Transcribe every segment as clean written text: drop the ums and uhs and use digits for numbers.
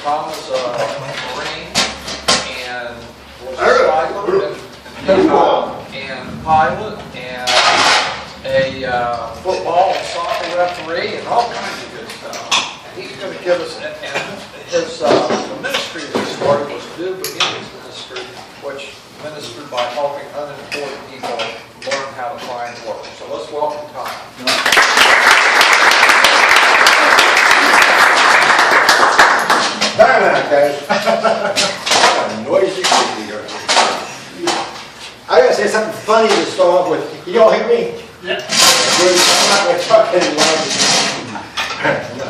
Tom was a Marine and was a cycler and pilot and a football and soccer referee and all kinds of good stuff. And he's going to give us, and his the ministry that he started was New Beginnings Ministry, which ministered by helping unemployed people learn how to find work. So let's welcome Tom. Bye now, guys. What a noisy city here. I gotta say something funny to start off with. Can you all hear me? Yeah. Good. I'm not gonna talk any longer. No.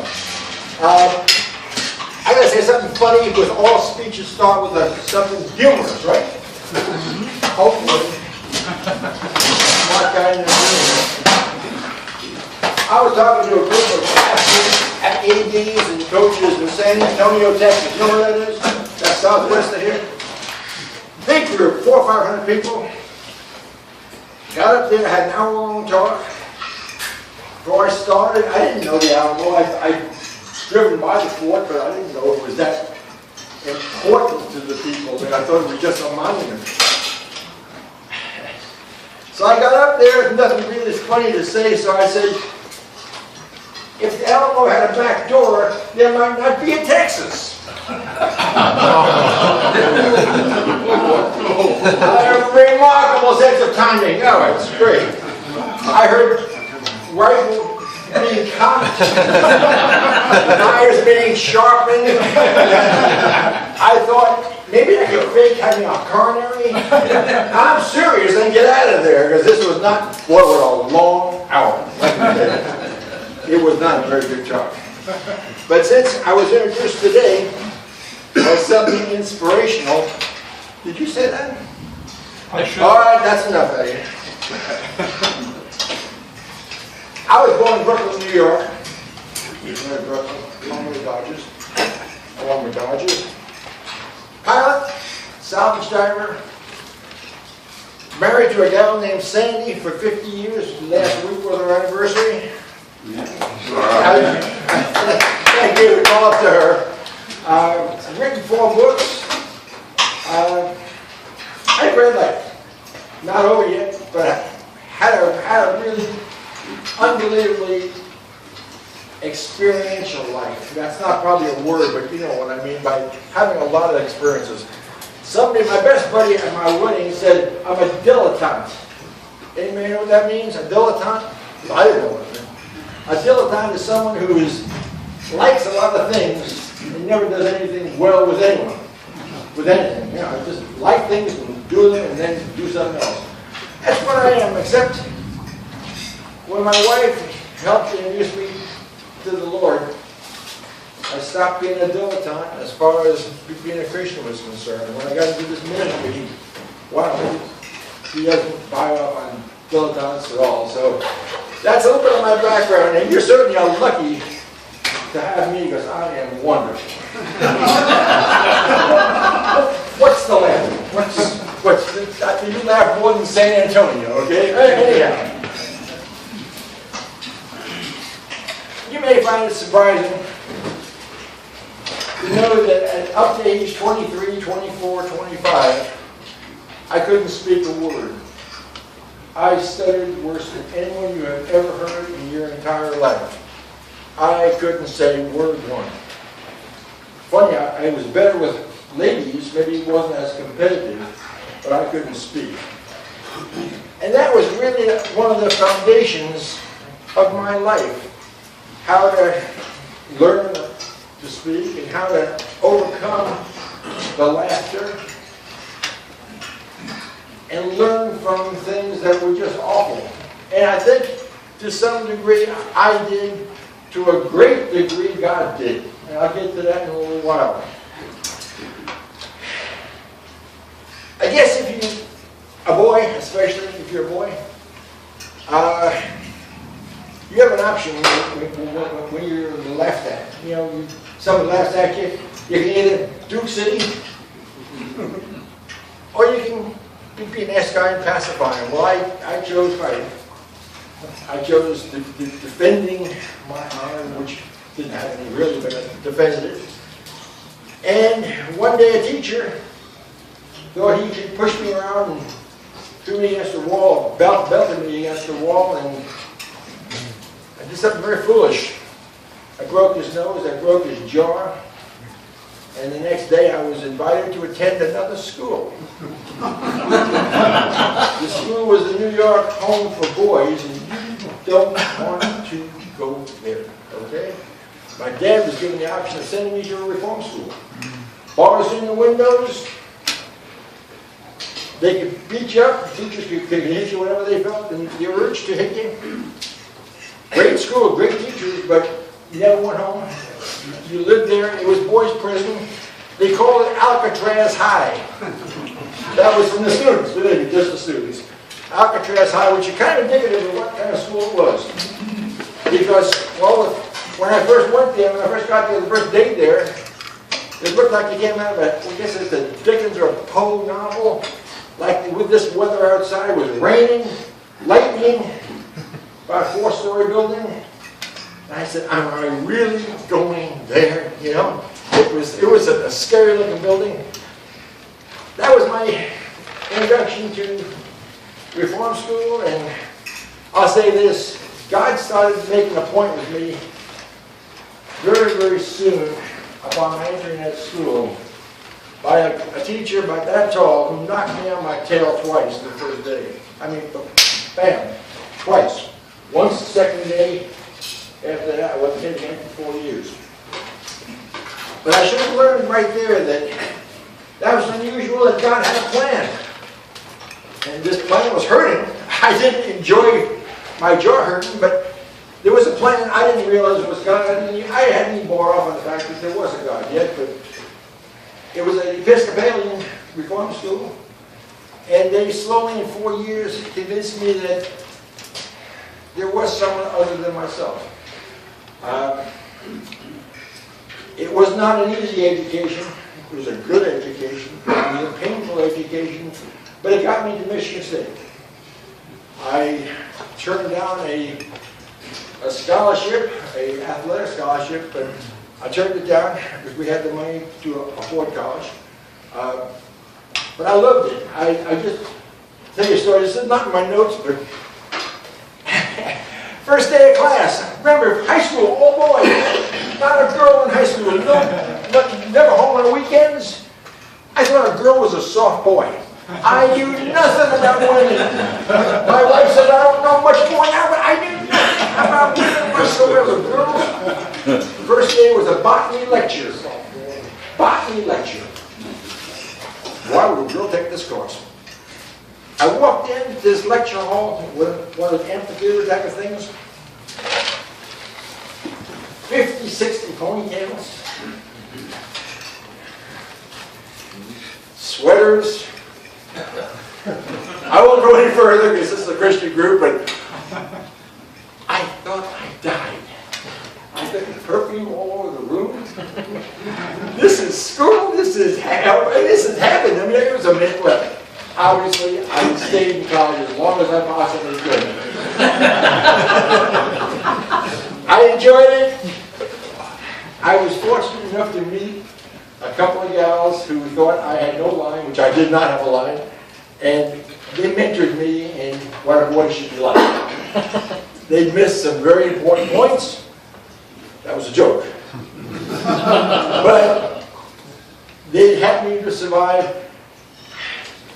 I gotta say something funny because all speeches start with something humorous, right? Hopefully. Smart guy in the room. I was talking to a group of pastors, ADs and coaches in San Antonio, Texas. You know where that is? That's southwest of here. Big group, 400 or 500 people. Got up there, had an hour-long talk. Before I started, I didn't know the Alamo. I'd driven by the fort, but I didn't know it was that important to the people. I thought it was just a monument. So I got up there, nothing really funny to say, so I said, if the Alamo had a back door, there might not be a Texas. A remarkable sense of timing. Oh, it's great. I heard rifle being cocked, knives being sharpened. I thought maybe I could fake having a coronary. I'm serious and get out of there because this was not what was a long hour. It was not a very good talk. But since I was introduced today as something inspirational, did you say that? I should. All right, that's enough of you. I was born in Brooklyn, New York. Brooklyn, along with the Dodgers. Along with Dodgers. Pilot, salvage diver. Married to a gal named Sandy for 50 years. Last week was our anniversary. I gave a call up to her. I've written 4 books. I read not over yet, but had a really unbelievably experiential life. That's not probably a word, but you know what I mean by having a lot of experiences. Somebody, my best buddy at my wedding said, I'm a dilettante. Anybody know what that means? A dilettante? I didn't know what it meant. A dilettante is someone who likes a lot of things and never does anything well with anyone. With anything. You know, just like things and do them and then do something else. That's what I am, except when my wife helped introduce me to the Lord, I stopped being a dilettante as far as being a Christian was concerned. When I got into this ministry, wow, he doesn't buy off on dilettantes at all. So that's a little bit of my background, and you're certainly lucky to have me because I am wonderful. What's the laugh? You laugh more than San Antonio, okay? Anyhow. You may find it surprising to know that at up to age 23, 24, 25, I couldn't speak a word. I stuttered worse than anyone you have ever heard in your entire life. I couldn't say word one. Funny, I was better with ladies, maybe it wasn't as competitive, but I couldn't speak. And that was really one of the foundations of my life. How to learn to speak and how to overcome the laughter and learn from things that were just awful. And I think to some degree I did, to a great degree God did. And I'll get to that in a little while. I guess if you're a boy, especially if you're a boy, you have an option when you're laughed at. You know, someone laughs at you, you can either Duke City, or you can be a nice guy and pacify him. Well, I chose fighting. I chose defending my honor, which didn't have any really, but I defended it. And one day a teacher thought he could push me around and threw me against the wall, belted me against the wall, and I did something very foolish. I broke his nose, I broke his jaw, and the next day I was invited to attend another school. The school was the New York Home for Boys, and you don't want to go there, okay? My dad was given the option of sending me to a reform school. Bars in the windows, they could beat you up, teachers could hit you whenever they felt the urge to hit you. Great school, great teachers, but you never went home. You lived there, it was boys' prison. They called it Alcatraz High. That was from the students, really, just the students. Alcatraz High, which is kind of indicative of what kind of school it was. Because, well, when I first went there, when I first got there, the first day there, it looked like you came out of a, I guess it's a Dickens or a Poe novel. Like with this weather outside, it was raining, lightning, about a 4-story building. And I said, am I really going there? You know, it was a scary looking building. That was my introduction to reform school, and I'll say this, God started making a point with me very, very soon upon my entering that school by a teacher about that tall who knocked me on my tail twice the first day. I mean, bam, twice. Once the second day, after that I wasn't hitting him for 4 years. But I should have learned right there that was unusual, that God had a plan. And this plan was hurting. I didn't enjoy my jaw hurting, but there was a plan. I didn't realize it was God. I hadn't even bore off on the fact that there was a God yet, but it was an Episcopalian reform school. And they slowly, in 4 years, convinced me that there was someone other than myself. It was not an easy education. It was a good education. It was a painful education. But it got me to Michigan State. I turned down a scholarship, an athletic scholarship, but I turned it down because we had the money to afford college. But I loved it. I just tell you a story. This is not in my notes, but first day of class. Remember, high school, all boys. Not a girl in high school. Never home on the weekends. I thought a girl was a soft boy. I knew nothing about women. My wife said, I don't know much more now, but I knew nothing about women whatsoever. Girls. The first day was a botany lecture. Botany lecture. Why would a girl take this course? I walked into this lecture hall, one of the amphitheater type of things. 50, 60 ponytails. Sweaters. I won't go any further because this is a Christian group, but I thought I died. I got perfume all over the room. This is school, this is hell, this is heaven. I mean, it was a midway. Obviously, I stayed in college as long as I possibly could. I enjoyed it. I was fortunate enough to meet a couple of gals who thought I had no line, which I did not have a line, and they mentored me in what a boy should be like. They missed some very important points. That was a joke. But they helped me to survive.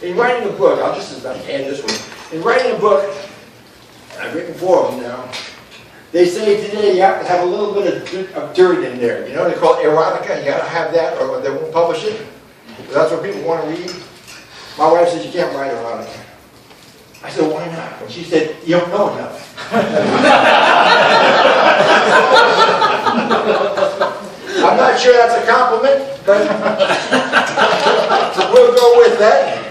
In writing a book, I'll just add this one. In writing a book, I've written 4 of them now, they say today you have to have a little bit of dirt in there. You know, they call it erotica. You got to have that or they won't publish it. That's what people want to read. My wife says, you can't write erotica. I said, why not? And she said, you don't know enough. I'm not sure that's a compliment, but we'll go with that.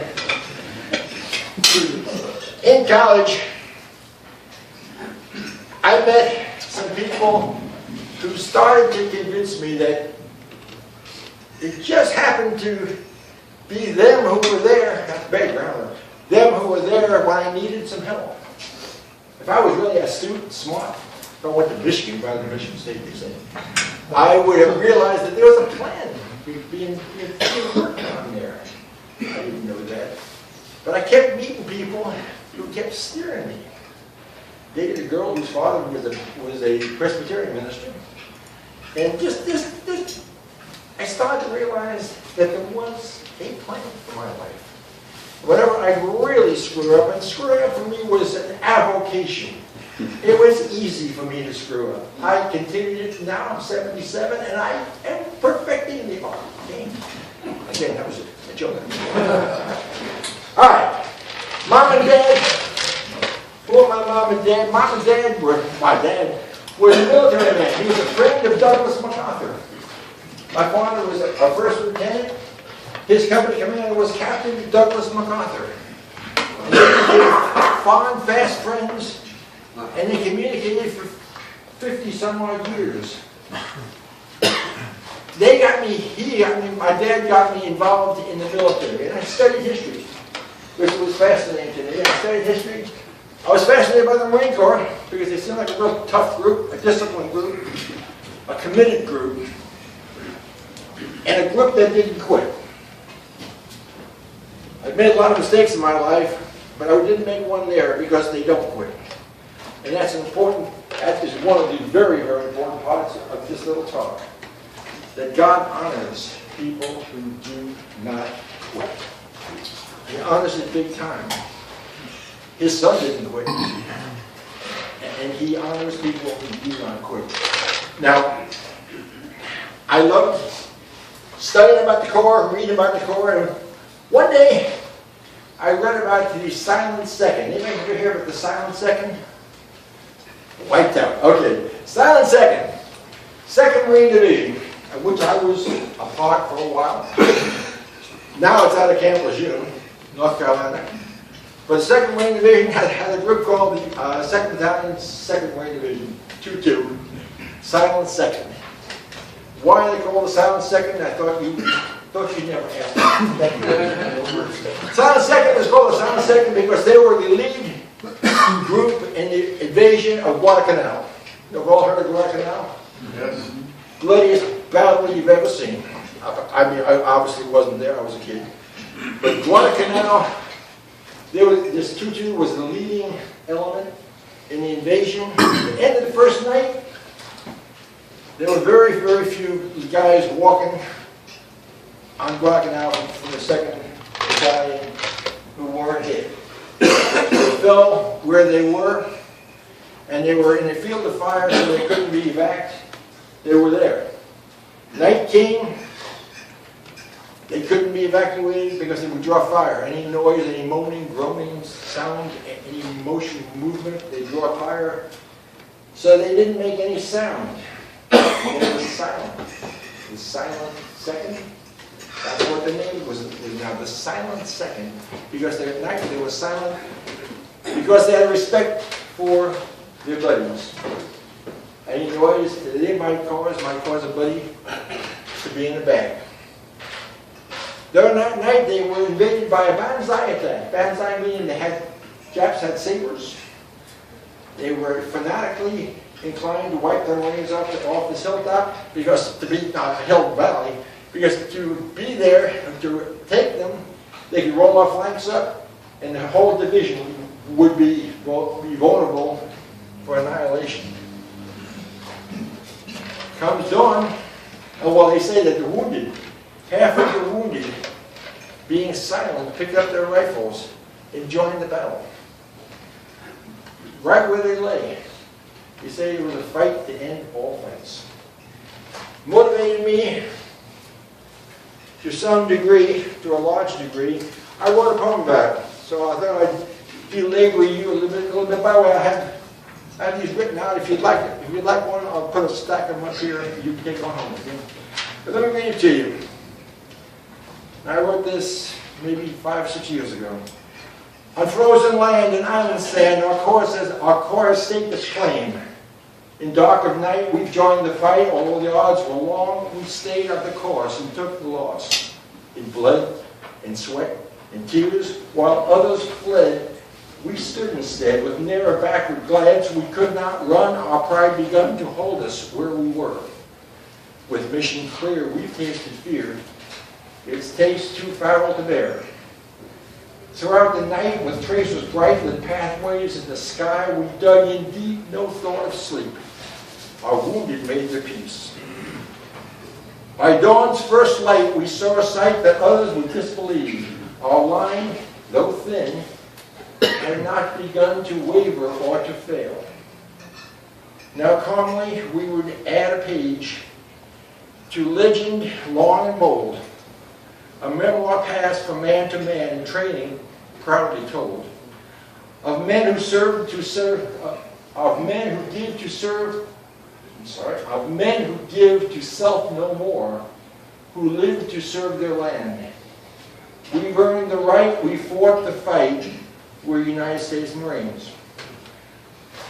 In college, I met some people who started to convince me that it just happened to be them who were there, that's background, them who were there when I needed some help. If I was really astute, smart, if I went to Michigan rather than Michigan State, they say, I would have realized that there was a plan being worked on there. I didn't know that. But I kept meeting people who kept steering me. Dated a girl whose father was a Presbyterian minister. And just I started to realize that there was a plan for my life. Whenever I really screw up, and screwing up for me was an avocation. It was easy for me to screw up. I continued it. Now I'm 77, and I am perfecting the art. Okay? Again, that was a joke. All right. Mom and Dad. Who are my mom and dad? Mom and Dad were, my dad was a military man. He was a friend of Douglas MacArthur. My father was a first lieutenant. His company commander was Captain Douglas MacArthur. And they became fond, fast friends, and they communicated for 50 some odd years. They got me, my dad got me involved in the military, and I studied history, which was fascinating to me. I studied history. I was fascinated by the Marine Corps because they seemed like a real tough group, a disciplined group, a committed group, and a group that didn't quit. I've made a lot of mistakes in my life, but I didn't make one there because they don't quit. And that's important, that is one of the very, very important parts of this little talk. That God honors people who do not quit. He honors it big time. His son didn't quit. And he honors people who do not quit. Now, I loved studying about the Corps, reading about the Corps, and one day I read about the silent second. Anybody ever hear about the silent second? Wiped out. Okay. Silent second. 2nd Marine Division, of which I was a part for a while. Now it's out of Camp Lejeune, North Carolina. But the 2nd Marine Division had a group called the 2nd Battalion, 2nd Marine Division, 2-2, Silent Second. Why are they called the Silent Second? I thought you'd never ask me. Silent Second is called the Silent Second because they were the lead group in the invasion of Guadalcanal. You've all heard of Guadalcanal? Yes. Bloodiest battle you've ever seen. I mean, I obviously wasn't there, I was a kid. But Guadalcanal, this 2-2 was the leading element in the invasion. At the end of the first night, there were very, very few guys walking on Guadalcanal from the 2nd Battalion who weren't hit. They fell where they were, and they were in a field of fire, so they couldn't be evacuated. They were there. Night came. They couldn't be evacuated because they would draw fire. Any noise, any moaning, groaning sound, any motion, movement, they draw fire. So they didn't make any sound. It was silent. The silent second. That's what the name was now, the silent second. Because at night they were silent. Because they had respect for their buddies. Any noise that they might cause a buddy to be in the bag. During that night, they were invaded by a banzai attack. Banzai meaning Japs had sabers. They were fanatically inclined to wipe the Marines off this hilltop because to be hill valley, because to be there and to take them, they could roll our flanks up, and the whole division would be vulnerable for annihilation. Comes dawn, and while they say that the wounded, half of the wounded, being silent, picked up their rifles and joined the battle. Right where they lay. They say it was a fight to end all fights. Motivated me to some degree, to a large degree. I wrote a poem about it, so I thought I'd belabor you a little bit. By the way, I have these written out. If you'd like it, if you'd like one, I'll put a stack of them up here. You can take one home with you. But let me read it to you. I wrote this maybe 5 or 6 years ago. On frozen land and island sand, our core has staked its claim. In dark of night, we joined the fight. Although the odds were long, we stayed on the course and took the loss. In blood, in sweat, in tears, while others fled, we stood instead with ne'er a backward glance. We could not run, our pride begun to hold us where we were. With mission clear, we've tasted fear. Its taste too foul to bear. Throughout the night, with tracers bright, with pathways in the sky, we dug in deep, no thought of sleep. Our wounded made their peace. By dawn's first light, we saw a sight that others would disbelieve. Our line, though thin, had not begun to waver or to fail. Now calmly, we would add a page to legend long and bold, a memoir passed from man to man in training, proudly told, of men who served to serve, of men who give to serve, of men who give to self no more, who live to serve their land. We've earned the right, we fought the fight, we're United States Marines.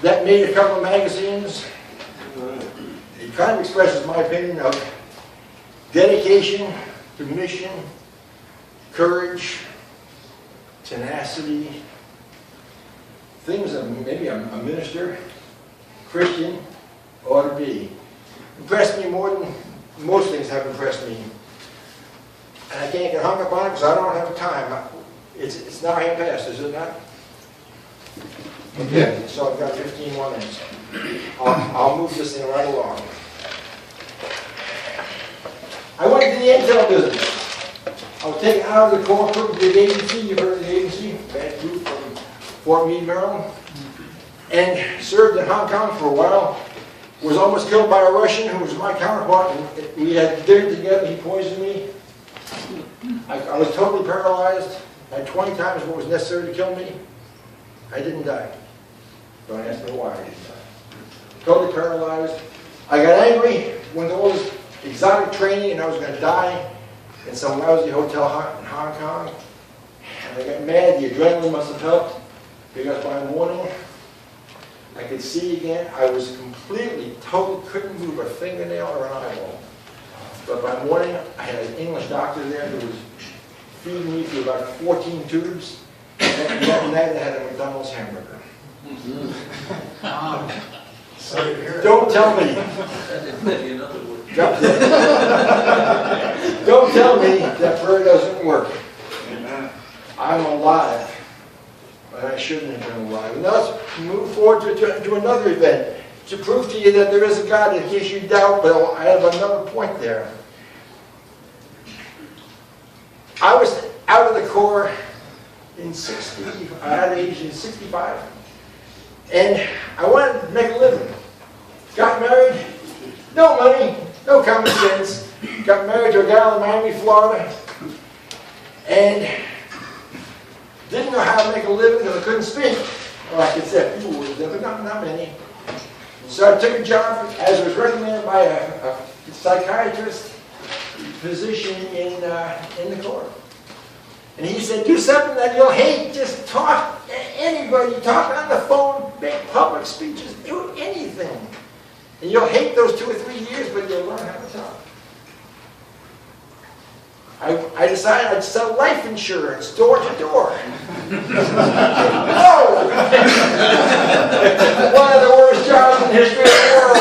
That made a couple of magazines. It kind of expresses my opinion of dedication to mission, courage, tenacity, things that maybe a minister, Christian, ought to be. Impressed me more than most things have impressed me. And I can't get hung up on it because I don't have time. It's now half past, is it not? Okay, so I've got 15 more minutes. I'll move this thing right along. I went to the intel business. I was taken out of the Corps Group, the agency, you've heard of the agency, bad group from Fort Meade, Maryland, and served in Hong Kong for a while. Was almost killed by a Russian who was my counterpart, and we had dinner together, he poisoned me. I was totally paralyzed. I had 20 times what was necessary to kill me. I didn't die. Don't ask me why I didn't die. Totally paralyzed. I got angry, went to all this exotic training, and I was going to die in some lousy hotel in Hong Kong. And I got mad. The adrenaline must have helped, because by morning I could see again. I was completely, totally couldn't move a fingernail or an eyeball. But by morning, I had an English doctor there who was feeding me through about 14 tubes, and that night I had a McDonald's hamburger. Don't tell me. Don't tell me that prayer doesn't work. I'm alive, but I shouldn't have been alive. Now let's move forward to another event to prove to you that there is a God. In case you doubt, Bill, I have another point there. I was out of the Corps in out of age in 65, and I wanted to make a living. Got married, no money, no common sense. Got married to a gal in Miami, Florida, and didn't know how to make a living because I couldn't speak. Well, I could say a few words, but not many. So I took a job, as was recommended by a psychiatrist, physician in the Corps. And he said, do something that you'll hate. Just talk to anybody. Talk on the phone, make public speeches, do anything. And you'll hate those 2 or 3 years, but you'll learn how to talk. I decided I'd sell life insurance door to door. No! One of the worst jobs in the history of the world.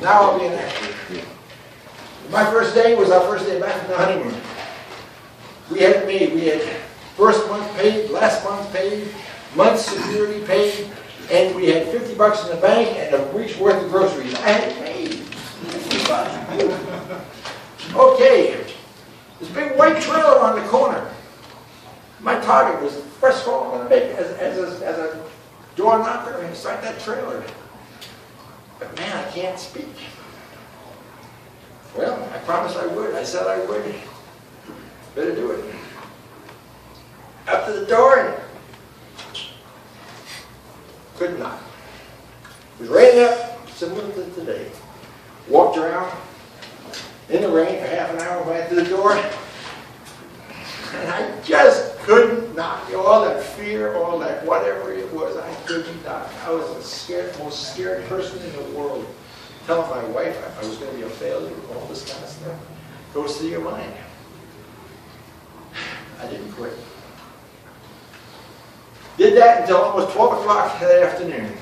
Now I'll be an actor. My first day was our first day back from the honeymoon. We had first month paid, last month paid, month security paid, and we had $50 in the bank and a week's worth of groceries. I had paid $50. Okay, this big white trailer on the corner. My target was the first call I'm going to make as a door knocker inside that trailer. But man, I can't speak. Well, I promised I would. I said I would. Better do it. Up to the door and could not. It was raining up, similar to today. Walked around in the rain for half an hour, went to the door, and I just couldn't knock. All that fear, all that whatever it was, I couldn't knock. I was the most scared person in the world. Telling my wife I was going to be a failure, all this kind of stuff goes through your mind. I didn't quit. Did that until almost 12 o'clock that afternoon.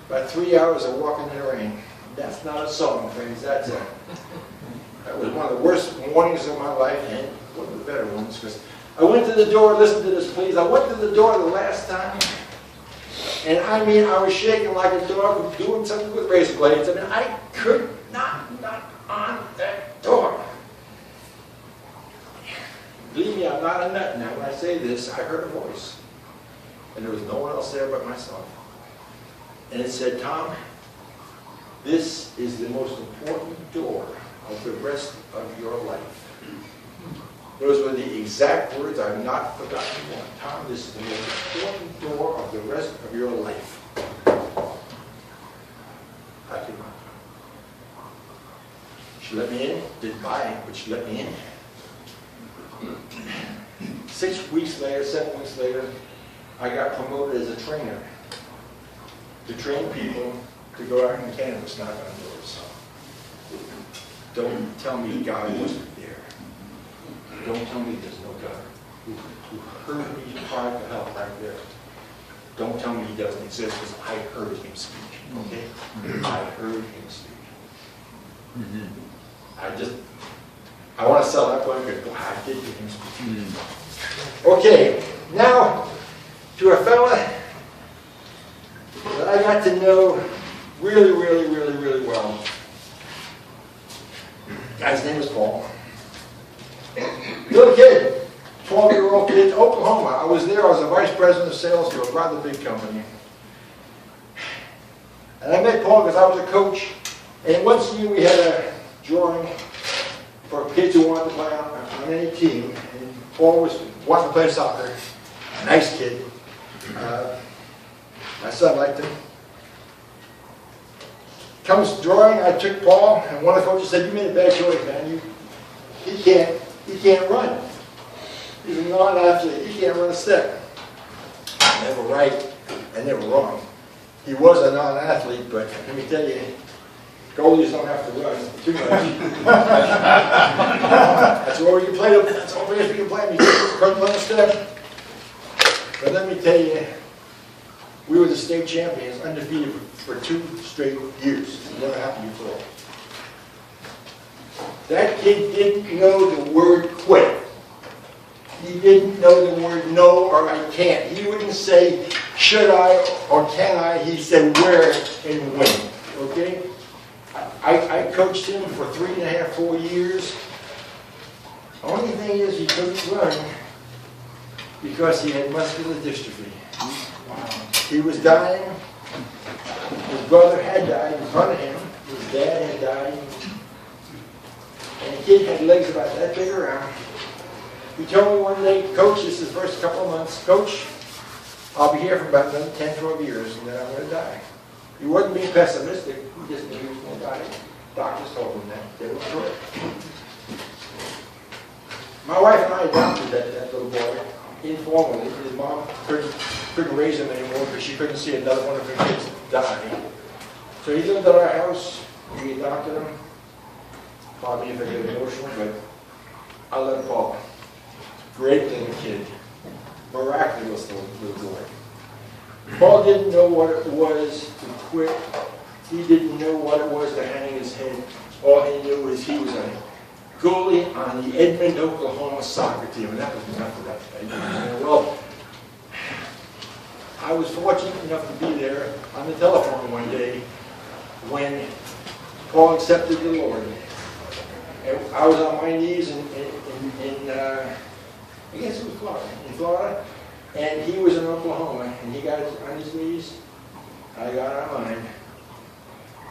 About 3 hours of walking in the rain. That's not a song, friends. That was one of the worst mornings of my life, and one of the better ones, because I went to the door, listen to this please, I went to the door the last time, and I mean, I was shaking like a dog doing something with razor blades. I mean, I could not knock on that door. Believe me, I'm not a nut now. When I say this, I heard a voice, and there was no one else there but myself. And it said, Tom, this is the most important door of the rest of your life. Those were the exact words. I've not forgotten one. Tom, this is the most important door of the rest of your life. I could not. She let me in. Didn't buy it, but she let me in. 6 weeks later, 7 weeks later, I got promoted as a trainer to train people to go out in canvas, knock on doors. Don't tell me God wasn't there. Don't tell me there's no God who heard me cry for help right there. Don't tell me he doesn't exist, because I heard him speak. Okay? I heard him speak. I want to sell that book, because boy, I did hear him speak. Okay, now to a fella that I got to know really, really, really, really well. Guy's name is Paul. Little kid, 12-year-old kid, Oklahoma. I was there, I was a vice president of sales for a rather big company. And I met Paul because I was a coach. And once a year we had a drawing for kids who wanted to play on any team. And Paul wanted to play soccer. Nice kid. My son liked him. Comes drawing, I took Paul, and one of the coaches said, "You made a bad choice, man. He can't run. He's a non-athlete. He can't run a step." They were right, and they were wrong. He was a non-athlete, but let me tell you, goalies don't have to run too much. That's all you play. That's all we can play. You couldn't run a step. But let me tell you, we were the state champions, undefeated for 2 straight years. It never happened before. That kid didn't know the word quit. He didn't know the word no or I can't. He wouldn't say, should I or can I? He said where and when. Okay? I coached him for 3.5, 4 years. The only thing is he couldn't run because he had muscular dystrophy. He was dying. His brother had died in front of him. His dad had died. And the kid had legs about that big around. He told me one day, "Coach, this is the first couple of months. Coach, I'll be here for about another 10, 12 years, and then I'm going to die." He wasn't being pessimistic. He just knew he was going to die. Doctors told him that. They were correct. My wife and I adopted that little boy informally. His mom couldn't raise him anymore because she couldn't see another one of her kids die. So he lived at our house. We adopted him. Probably if I get emotional, but I love Paul. Great little kid. Miraculous little boy. Paul didn't know what it was to quit. He didn't know what it was to hang his head. All he knew was he was a goalie on the Edmond, Oklahoma soccer team, and that was enough of that. Well, I was fortunate enough to be there on the telephone one day when Paul accepted the Lord. And I was on my knees in I guess it was Florida, and he was in Oklahoma, and he got on his knees, I got on mine,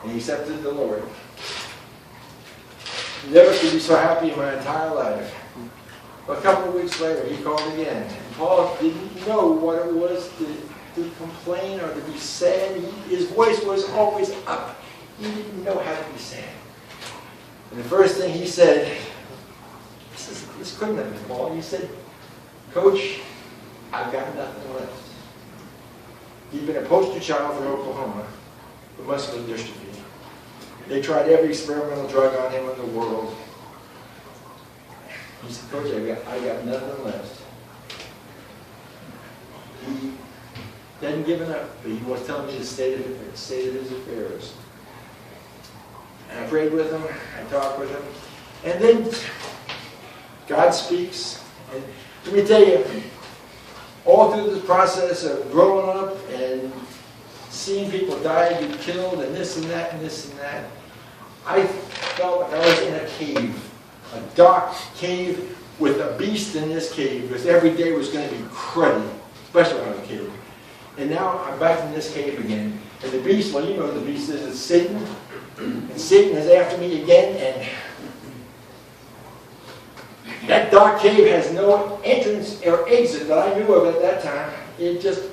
and he accepted the Lord. Never could be so happy in my entire life. A couple of weeks later, he called again. And Paul didn't know what it was to complain or to be sad. His voice was always up. He didn't know how to be sad. And the first thing he said, this couldn't have been Paul. He said, "Coach, I've got nothing left." He'd been a poster child for Oklahoma with muscular dystrophy. They tried every experimental drug on him in the world. He said, "Coach, I got nothing left." He hadn't given up, but he was telling me the state of his affairs. prayed with him, I talked with him, and then God speaks. And let me tell you, all through this process of growing up and seeing people die, be killed, and this and that and this and that, I felt like I was in a cave, a dark cave with a beast in this cave, because every day was going to be cruddy, especially when I was a kid. And now I'm back in this cave again. And the beast, well, you know what the beast is, it's Satan. And Satan is after me again, and that dark cave has no entrance or exit that I knew of at that time. It just,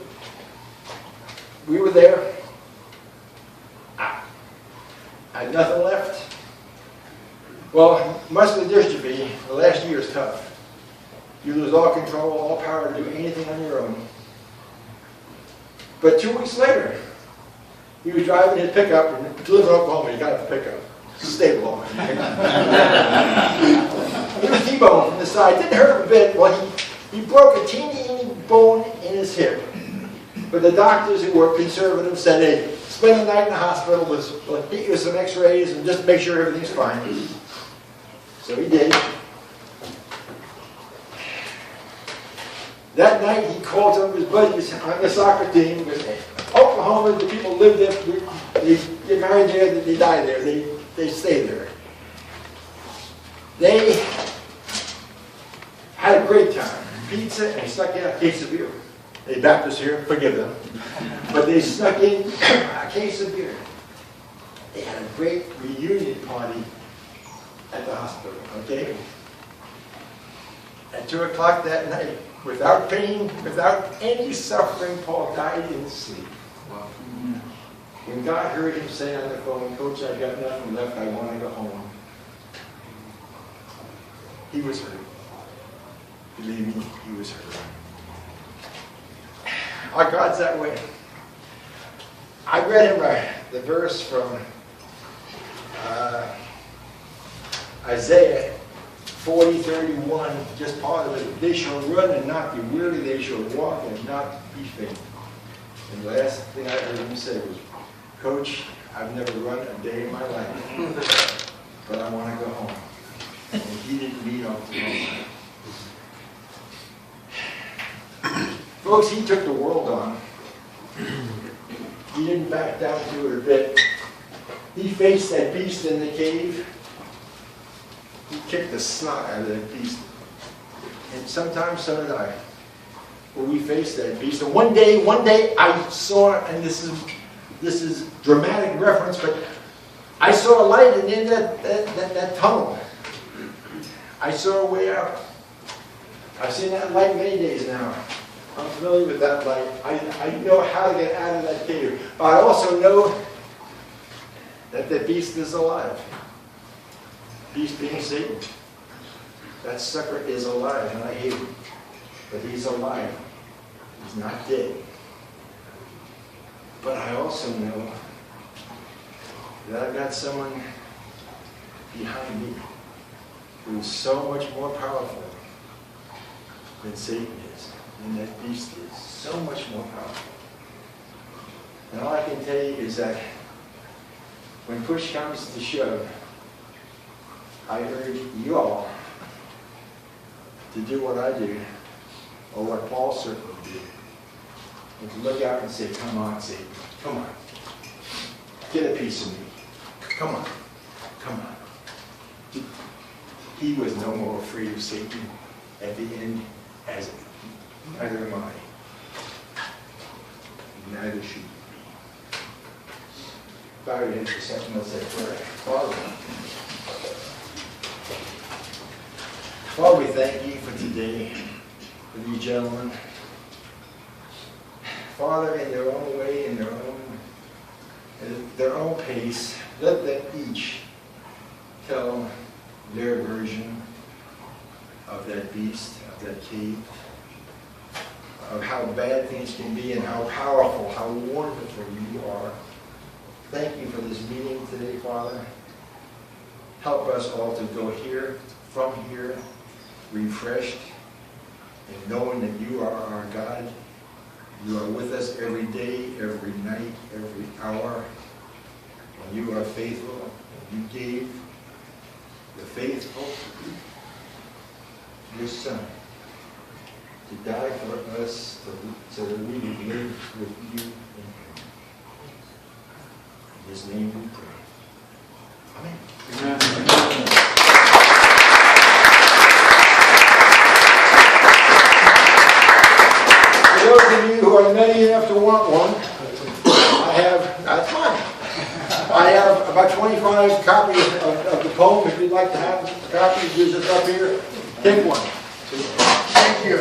we were there. I had nothing left. Well, muscular dystrophy, the last year is tough. You lose all control, all power to do anything on your own. But 2 weeks later, he was driving his pickup, and to live in Oklahoma, you got to have a pickup. It's a stable on. He was T-boned from the side. Didn't hurt him a bit. Well, he broke a teeny bone in his hip. But the doctors who were conservative said, hey, spend the night in the hospital, we'll get you some x-rays and just make sure everything's fine. So he did. That night he called some of his buddies on the soccer team. Because Oklahoma, the people live there, they get married there, they die there, they stay there. They had a great time. Pizza, and he snuck in a case of beer. They Baptists here, forgive them. But they snuck in a case of beer. They had a great reunion party at the hospital, okay? At 2 o'clock that night, without pain, without any suffering, Paul died in sleep. Wow. When God heard him say on the phone, Coach, I've got nothing left, I want to go home. He was hurt. Believe me, he was hurt. Our God's that way. I read him the verse from Isaiah 40:31, just part of it. They shall run and not be weary, they shall walk and not be faint. And the last thing I heard him say was, Coach, I've never run a day in my life, but I want to go home. And he didn't meet off the home. Folks, he took the world on. He didn't back down to it a bit. He faced that beast in the cave. He kicked the snot out of that beast. And sometimes so did I. When we faced that beast. And one day I saw, and this is dramatic reference, but I saw a light at the end of that tunnel. I saw a way out. I've seen that light many days now. I'm familiar with that light. I know how to get out of that cave. But I also know that the beast is alive. Beast being Satan. That sucker is alive, and I hate him. But he's alive. He's not dead. But I also know that I've got someone behind me who is so much more powerful than Satan is, and that beast is so much more powerful. And all I can tell you is that when push comes to shove, I urge you all to do what I do, or what Paul certainly did, and to look out and say, come on, Satan, come on. Get a piece of me. Come on. Come on. He was no more afraid of Satan at the end, as neither am I. Neither should you be. Bow your heads for a second, let's say prayer. Father, we thank you for today, for these gentlemen. Father, in their own way, in their own pace, let them each tell their version of that beast, of that cave, of how bad things can be and how powerful, how wonderful you are. Thank you for this meeting today, Father. Help us all to go from here, refreshed, and knowing that you are our God. You are with us every day, every night, every hour. And you are faithful, you gave the faithful your Son to die for us so that we would live with you in heaven. In His name we pray. Amen. For those of you who are nutty enough to want one, that's mine. I have about 25 copies of the poem. If you'd like to have a copy, use it up here. Take one. Thank you.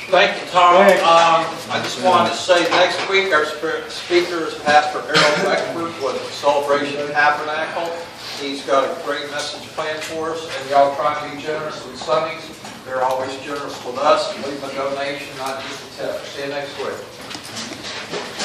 Thank you, Tom. I just wanted to say next week our speaker is Pastor Errol Beckford with Celebration Tabernacle. He's got a great message planned for us, and y'all try to be generous with Sundays. They're always generous with us. Leave a donation, not just a tip. See you next week.